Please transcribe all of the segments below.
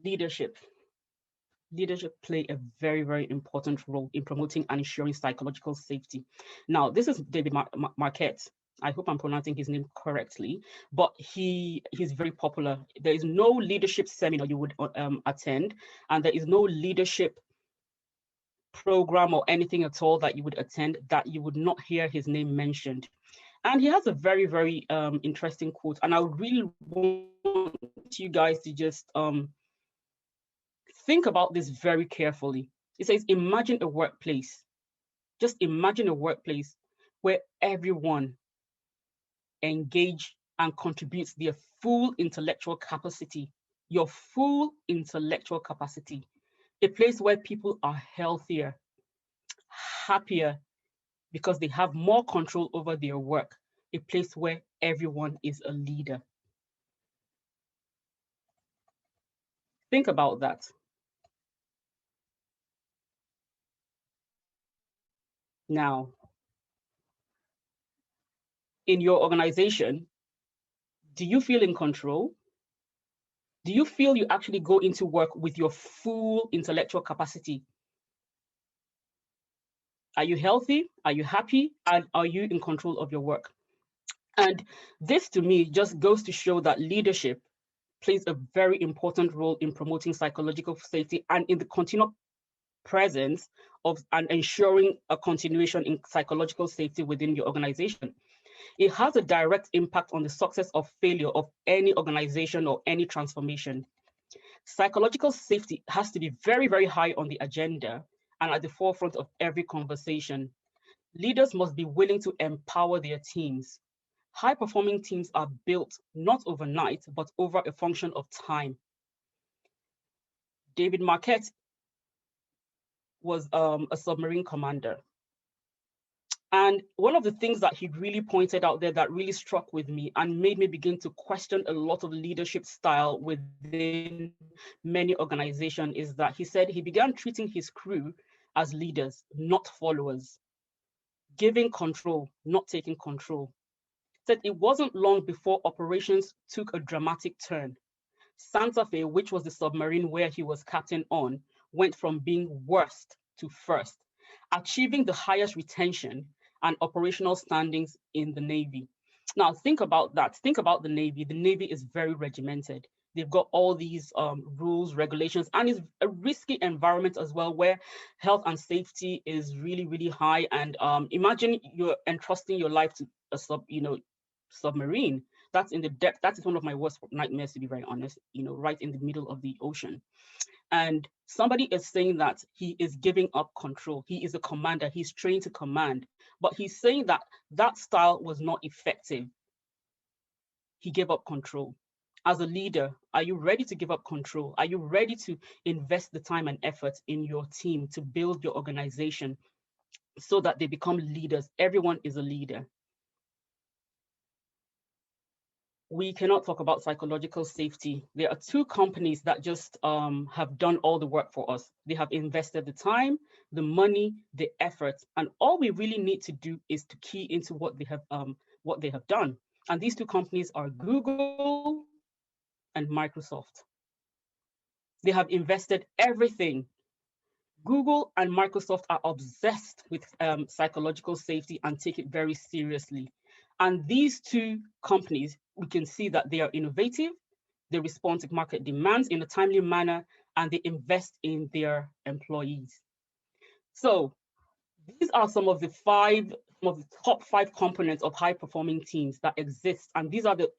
Leadership. Leadership play a very, very important role in promoting and ensuring psychological safety. Now, this is David Marquette. I hope I'm pronouncing his name correctly, but he's very popular. There is no leadership seminar you would attend, and there is no leadership program or anything at all that you would attend that you would not hear his name mentioned. And he has a very, very interesting quote, and I would really want you guys to just think about this very carefully. It says, imagine a workplace. Just imagine a workplace where everyone engage and contributes their full intellectual capacity, your full intellectual capacity. A place where people are healthier, happier, because they have more control over their work. A place where everyone is a leader. Think about that. Now, in your organization, do you feel in control? Do you feel you actually go into work with your full intellectual capacity? Are you healthy? Are you happy? And are you in control of your work? And this to me just goes to show that leadership plays a very important role in promoting psychological safety and in the continual presence of and ensuring a continuation in psychological safety within your organization. It has a direct impact on the success or failure of any organization or any transformation. Psychological safety has to be very, very high on the agenda and at the forefront of every conversation. Leaders must be willing to empower their teams. High-performing teams are built not overnight, but over a function of time. David Marquette was a submarine commander. And one of the things that he really pointed out there that really struck with me and made me begin to question a lot of leadership style within many organizations is that he said he began treating his crew as leaders, not followers, giving control, not taking control. Said it wasn't long before operations took a dramatic turn. Santa Fe, which was the submarine where he was captain on, went from being worst to first, achieving the highest retention and operational standings in the Navy. Now, think about that. Think about the Navy. The Navy is very regimented. They've got all these rules, regulations, and it's a risky environment as well, where health and safety is really, really high. And imagine you're entrusting your life to a submarine that's in the depth. That is one of my worst nightmares, to be very honest, right in the middle of the ocean. And somebody is saying that he is giving up control. He is a commander. He's trained to command. But he's saying that that style was not effective. He gave up control. As a leader, are you ready to give up control? Are you ready to invest the time and effort in your team to build your organization so that they become leaders? Everyone is a leader. We cannot talk about psychological safety. There are two companies that just have done all the work for us. They have invested the time, the money, the effort, and all we really need to do is to key into what they have done. And these two companies are Google and Microsoft. They have invested everything. Google and Microsoft are obsessed with psychological safety and take it very seriously. And these two companies, we can see that they are innovative, they respond to market demands in a timely manner, and they invest in their employees. So these are some of the top 5 components of high-performing teams that exist, and these are the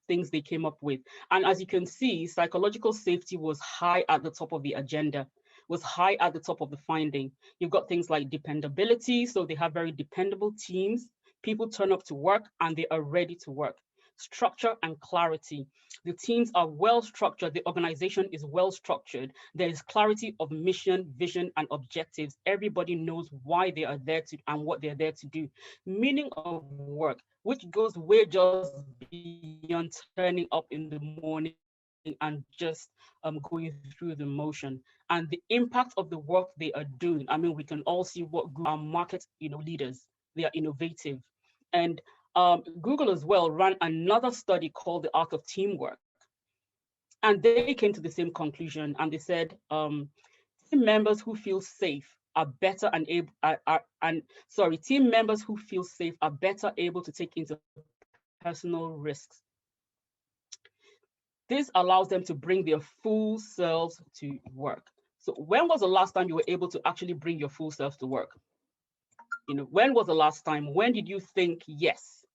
things they came up with. And as you can see, psychological safety was high at the top of the agenda, was high at the top of the finding. You've got things like dependability, so they have very dependable teams. People turn up to work and they are ready to work. Structure and clarity. The teams are well structured. The organization is well structured. There is clarity of mission, vision, and objectives. Everybody knows why they are there to and what they're there to do. Meaning of work, which goes way just beyond turning up in the morning and just going through the motion, and the impact of the work they are doing. I mean, we can all see what our market leaders. They are innovative. And Google as well ran another study called The Art of Teamwork. And they came to the same conclusion, and they said team members who feel safe are better and able team members who feel safe are better able to take interpersonal risks. This allows them to bring their full selves to work. So when was the last time you were able to actually bring your full self to work? When was the last time? When did you think, yes,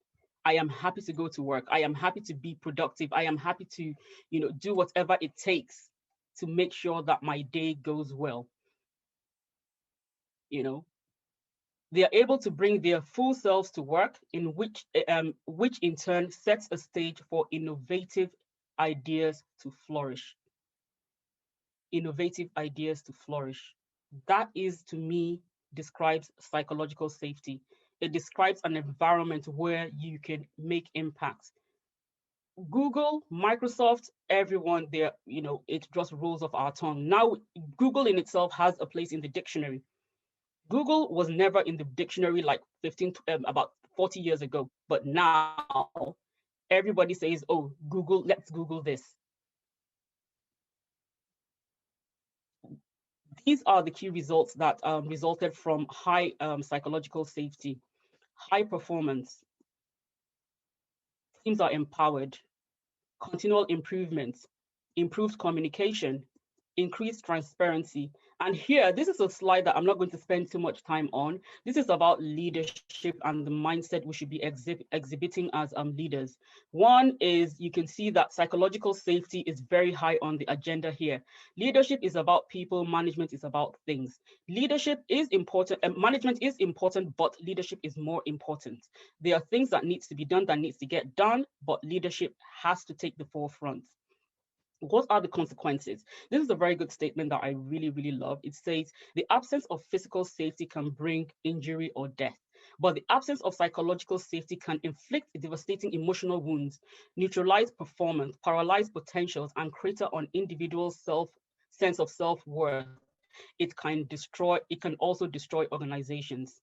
I am happy to go to work. I am happy to be productive. I am happy to, do whatever it takes to make sure that my day goes well. They are able to bring their full selves to work, in which in turn sets a stage for innovative ideas to flourish. Innovative ideas to flourish. That is, to me, describes psychological safety. It describes an environment where you can make impact. Google, Microsoft, everyone there, it just rolls off our tongue. Now, Google in itself has a place in the dictionary. Google was never in the dictionary like about 40 years ago, but now everybody says, oh, Google, let's Google this. These are the key results that resulted from high psychological safety, high performance. Teams are empowered, continual improvements, improved communication, increased transparency. And here, this is a slide that I'm not going to spend too much time on. This is about leadership and the mindset we should be exhibiting as leaders. One is, you can see that psychological safety is very high on the agenda here. Leadership is about people, management is about things. Leadership is important, management is important, but leadership is more important. There are things that needs to be done, that needs to get done, but leadership has to take the forefront. What are the consequences? This is a very good statement that I really, really love. It says, the absence of physical safety can bring injury or death, but the absence of psychological safety can inflict devastating emotional wounds, neutralize performance, paralyze potentials, and crater on individuals' sense of self-worth. It can also destroy organizations.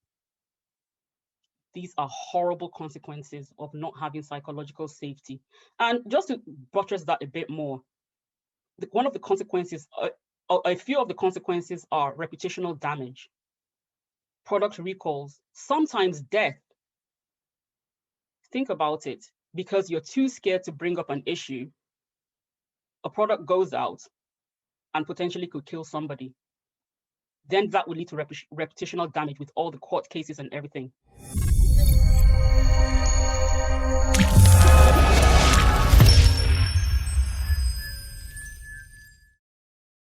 These are horrible consequences of not having psychological safety. And just to buttress that a bit more, one of the consequences, a few of the consequences are reputational damage, product recalls, sometimes death. Think about it. Because you're too scared to bring up an issue, a product goes out and potentially could kill somebody. Then that will lead to reputational damage with all the court cases and everything.